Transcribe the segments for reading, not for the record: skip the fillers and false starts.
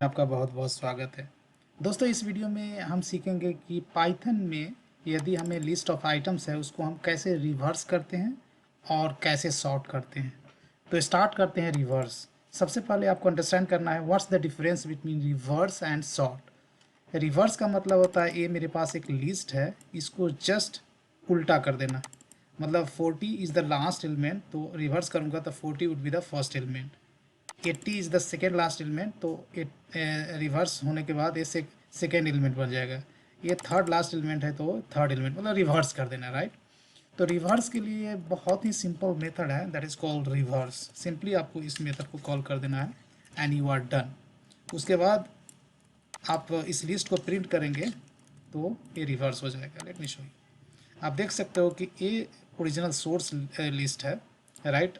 आपका बहुत बहुत स्वागत है। दोस्तों, इस वीडियो में हम सीखेंगे कि पाइथन में यदि हमें लिस्ट ऑफ आइटम्स है उसको हम कैसे रिवर्स करते हैं और कैसे सॉर्ट करते हैं। तो स्टार्ट करते हैं रिवर्स। सबसे पहले आपको अंडरस्टैंड करना है what's the difference between reverse and sort. Reverse का मतलब होता है ये मेरे पास एक लिस्ट है, इसको जस्ट उल्टा कर देना। मतलब 40 इज़ द लास्ट एलिमेंट, तो रिवर्स करूँगा तो 40 would be the first element. 80 is the second last element, तो रिवर्स होने के बाद ये सेकेंड एलिमेंट बन जाएगा। ये थर्ड लास्ट एलिमेंट है तो थर्ड एलिमेंट, मतलब रिवर्स कर देना, राइट। तो रिवर्स के लिए बहुत ही सिंपल मेथड है, that is called reverse. Simply आपको इस मेथड को कॉल कर देना है एंड यू आर डन। उसके बाद आप इस लिस्ट को प्रिंट करेंगे तो ये रिवर्स हो जाएगा। Let me show you. आप देख सकते हो कि ये ओरिजिनल सोर्स लिस्ट है, राइट।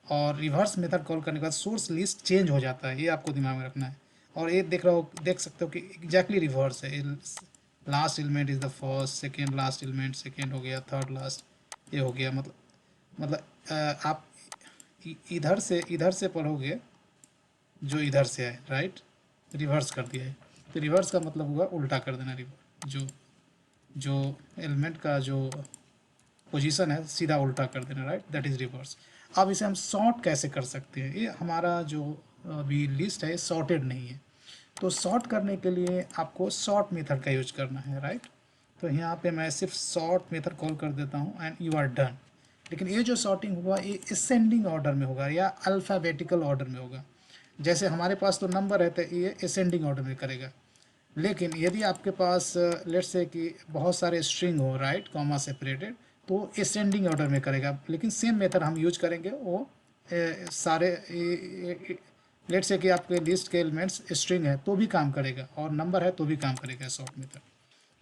और रिवर्स मेथड कॉल करने के बाद सोर्स लिस्ट चेंज हो जाता है, ये आपको दिमाग में रखना है। और ये देख सकते हो कि एग्जैक्टली रिवर्स है। Last element is the first, second last element second हो गया, थर्ड लास्ट ये हो गया। मतलब आप इधर से पढ़ोगे जो इधर से है, राइट। रिवर्स कर दिया है, तो रिवर्स का मतलब हुआ उल्टा कर देना। जो जो एलिमेंट का जो पोजीशन है सीधा उल्टा कर देना, राइट, दैट इज़ रिवर्स। अब इसे हम सॉर्ट कैसे कर सकते हैं। ये हमारा जो अभी लिस्ट है सॉर्टेड नहीं है, तो सॉर्ट करने के लिए आपको सॉर्ट मेथड का यूज करना है, राइट। तो यहाँ पे मैं सिर्फ सॉर्ट मेथड कॉल कर देता हूँ एंड यू आर डन। लेकिन ये जो सॉर्टिंग हुआ ये असेंडिंग ऑर्डर में होगा या अल्फ़ाबेटिकल ऑर्डर में होगा। जैसे हमारे पास तो नंबर है तो ये असेंडिंग ऑर्डर में करेगा। लेकिन यदि आपके पास लेट्स से कि बहुत सारे स्ट्रिंग हो, राइट, कॉमा सेपरेटेड, तो असेंडिंग ऑर्डर में करेगा। लेकिन सेम मेथड हम यूज करेंगे वो सारे लेट्स से कि आपके लिस्ट के एलिमेंट्स स्ट्रिंग है तो भी काम करेगा और नंबर है तो भी काम करेगा sort method,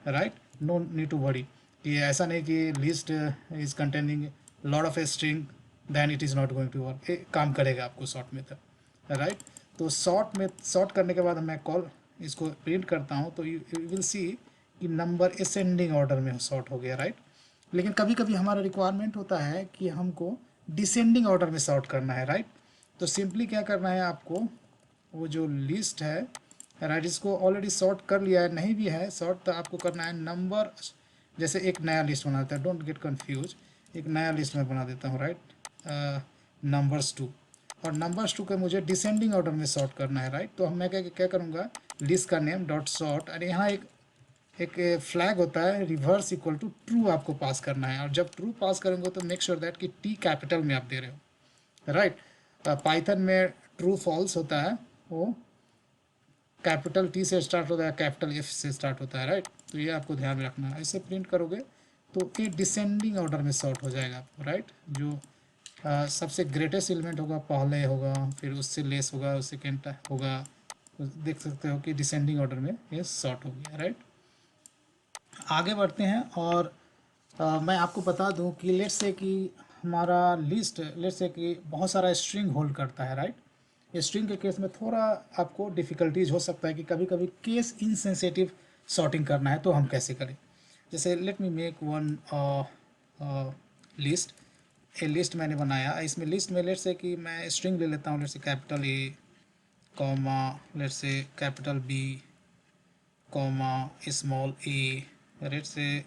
right. No need to worry कि ऐसा नहीं कि list is containing lot of a string then it is not going to work. काम करेगा आपको सॉर्ट मेथड, राइट। तो सॉर्ट करने के बाद मैं कॉल इसको प्रिंट करता हूँ तो यू विल सी कि नंबर असेंडिंग ऑर्डर में सॉर्ट हो गया, राइट। लेकिन कभी कभी हमारा रिक्वायरमेंट होता है कि हमको डिसेंडिंग ऑर्डर में सॉर्ट करना है, राइट। तो सिंपली क्या करना है आपको, वो जो लिस्ट है, राइट, इसको ऑलरेडी सॉर्ट कर लिया है, नहीं भी है सॉर्ट तो आपको करना है नंबर। जैसे एक नया लिस्ट बना देता है, डोंट गेट कन्फ्यूज, एक नया लिस्ट में बना देता हूँ, राइट, नंबर्स 2। और नंबर्स 2 का मुझे डिसेंडिंग ऑर्डर में सॉर्ट करना है, राइट। तो हम मैं क्या करूँगा, लिस्ट का नेम डॉट सॉर्ट, और यहाँ एक फ्लैग होता है रिवर्स इक्वल टू ट्रू आपको पास करना है। और जब ट्रू पास करेंगे तो मेक श्योर दैट कि टी कैपिटल में आप दे रहे हो, राइट। पाइथन में ट्रू फॉल्स होता है वो कैपिटल टी से स्टार्ट होता है, कैपिटल एफ से स्टार्ट होता है, राइट। तो ये आपको ध्यान में रखना है। ऐसे प्रिंट करोगे तो ये डिसेंडिंग ऑर्डर में सॉर्ट हो जाएगा आपको, राइट। जो सबसे ग्रेटेस्ट एलिमेंट होगा पहले होगा, फिर उससे लेस होगा, सेकेंड होगा। तो देख सकते हो कि डिसेंडिंग ऑर्डर में ये सॉर्ट हो गया, राइट। आगे बढ़ते हैं और मैं आपको बता दूं कि लेट्स से कि हमारा लिस्ट लेट्स से कि बहुत सारा स्ट्रिंग होल्ड करता है, राइट। स्ट्रिंग के केस में थोड़ा आपको डिफ़िकल्टीज हो सकता है कि कभी कभी केस इनसेंसिटिव सॉर्टिंग करना है, तो हम कैसे करें। जैसे let me make one list. A list मैंने बनाया, इसमें लिस्ट में लेट्स से कि मैं स्ट्रिंग ले लेता हूँ, let's say capital A comma, let's say capital B comma small A, let's say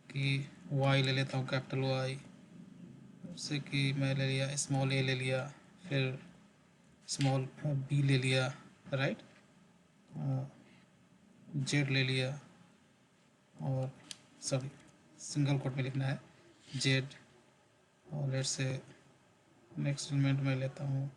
कि वाई ले लेता हूँ, कैपिटल वाई, जैसे कि मैं ले लिया स्मॉल ए ले लिया, फिर स्मॉल बी ले लिया, राइट, जेड ले लिया, और सॉरी सिंगल कोट में लिखना है जेड। और लेट्स से नेक्स्ट एलिमेंट में लेता हूँ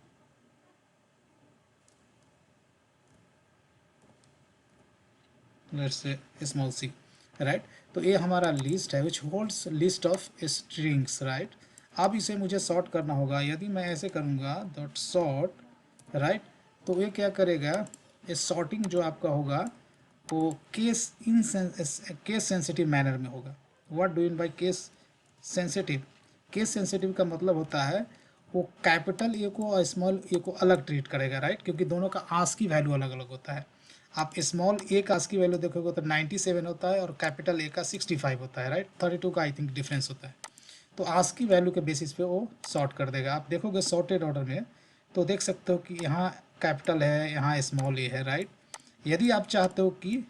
लेट्स से स्मॉल सी, राइट। तो ये हमारा लिस्ट है विच holds list of strings, right. अब इसे मुझे सॉर्ट करना होगा। यदि मैं ऐसे करूँगा डॉट सॉर्ट, राइट, तो ये क्या करेगा, ये सॉर्टिंग जो आपका होगा वो केस सेंसिटिव मैनर में होगा। What do in by case sensitive. Case sensitive का मतलब होता है वो कैपिटल ए को और स्मॉल ए को अलग ट्रीट करेगा, राइट, क्योंकि दोनों का आस की वैल्यू अलग अलग होता है। आप स्मॉल ए का आस्की वैल्यू देखोगे तो 97 होता है और कैपिटल ए का 65 होता है, राइट। 32 का आई थिंक डिफरेंस होता है। तो आस्की वैल्यू के बेसिस पे वो सॉर्ट कर देगा। आप देखोगे सॉर्टेड ऑर्डर में तो देख सकते हो कि यहाँ कैपिटल है, यहाँ स्मॉल ए है, राइट। यदि आप चाहते हो कि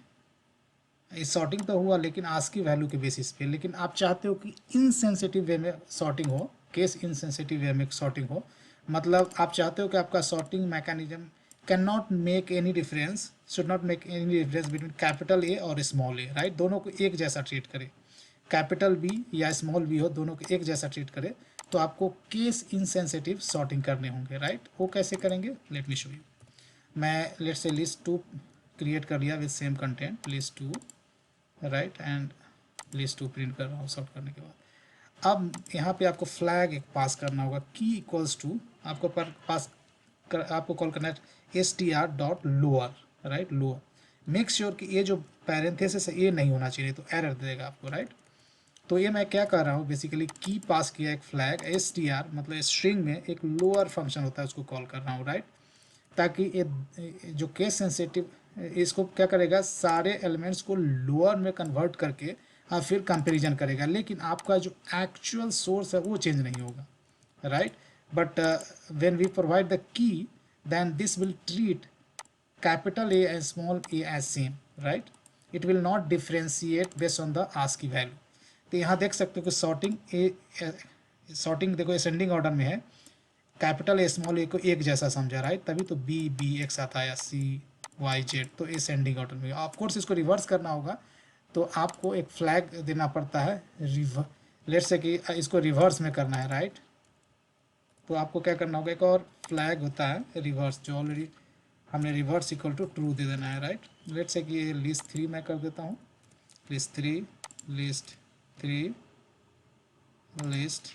सॉर्टिंग तो हुआ लेकिन आस्की वैल्यू के बेसिस पे, लेकिन आप चाहते हो कि इनसेंसिटिव वे में सॉर्टिंग हो, केस इनसेंसिटिव वे में सॉर्टिंग हो, मतलब आप चाहते हो कि आपका sorting mechanism can not make any difference, should not make any difference between capital A और स्मॉल ए, राइट, दोनों को एक जैसा ट्रीट करे, कैपिटल बी या स्मॉल बी हो, दोनों को एक जैसा ट्रीट करे, तो आपको केस इनसेंसिटिव सॉर्टिंग करने होंगे, राइट। वो कैसे करेंगे, लेट मी शो यू। मैं लेट से लिस्ट 2 क्रिएट कर लिया with same content, list 2, right, and list 2 print कर रहा हूँ सॉर्ट करने के बाद। अब यहाँ पे आपको फ्लैग एक पास करना होगा, की इक्वल्स टू, आपको आपको कॉल करना है S T R dot lower, right, lower. Make sure कि ये जो पैरेंथेसिस है ये नहीं होना चाहिए, तो एरर देगा आपको, राइट। तो ये मैं क्या कर रहा हूँ, बेसिकली की पास किया एक फ्लैग एस टी आर, मतलब स्ट्रिंग में एक लोअर फंक्शन होता है उसको कॉल कर रहा हूँ, राइट, ताकि ये जो केस सेंसिटिव इसको क्या करेगा, सारे एलिमेंट्स को लोअर में कन्वर्ट करके फिर कंपैरिजन करेगा, लेकिन आपका जो एक्चुअल सोर्स है वो चेंज नहीं होगा, right. But when we provide the key, then this will treat capital A and small a as same, right, it will not differentiate based on the ASCII value। तो यहाँ देख सकते हो कि सॉर्टिंग देखो असेंडिंग ऑर्डर में है, capital A small ए को एक जैसा समझा, राइट, तभी तो बी बी एक साथ आया, सी वाई जेड, तो असेंडिंग ऑर्डर में। ऑफकोर्स इसको रिवर्स करना होगा, तो आपको एक फ्लैग देना पड़ता है, लेट्स से कि इसको रिवर्स में करना है, राइट, तो आपको क्या करना होगा, एक और फ्लैग होता है रिवर्स, जो ऑलरेडी हमने reverse equal to true they देना है, राइट। लेट्स से कि ये लिस्ट 3 मैं कर देता हूँ, लिस्ट 3 लिस्ट 3 लिस्ट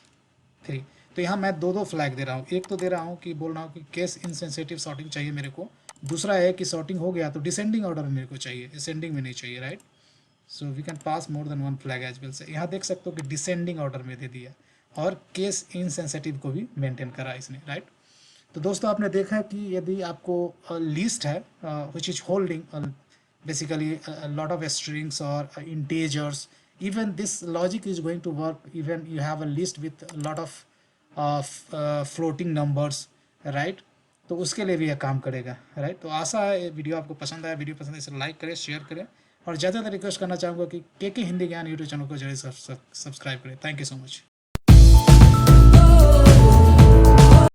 3। तो यहाँ मैं दो फ्लैग दे रहा हूँ, एक तो दे रहा हूँ कि बोल रहा हूँ कि केस इनसेंसिटिव सॉर्टिंग चाहिए मेरे को, दूसरा है कि सॉर्टिंग हो गया तो डिसेंडिंग ऑर्डर में मेरे को चाहिए, असेंडिंग में नहीं चाहिए, right. So we can pass more than 1 flag as well. से यहाँ देख सकते हो कि डिसेंडिंग ऑर्डर में दे दिया और केस इनसेंसिटिव को भी मेंटेन करा इसने, राइट। तो दोस्तों आपने देखा कि यदि आपको लिस्ट है which is holding basically a lot of strings or integers, even this logic is going to work even you have a list with a lot of floating numbers, right। तो उसके लिए भी यह काम करेगा, राइट। तो आशा है ये वीडियो आपको पसंद आया, वीडियो पसंद है इसे लाइक करें, शेयर करें, और ज़्यादा रिक्वेस्ट करना चाहूँगा कि के हिंदी ज्ञान यूट्यूब चैनल को जरूर सब्सक्राइब करें। Thank you so much.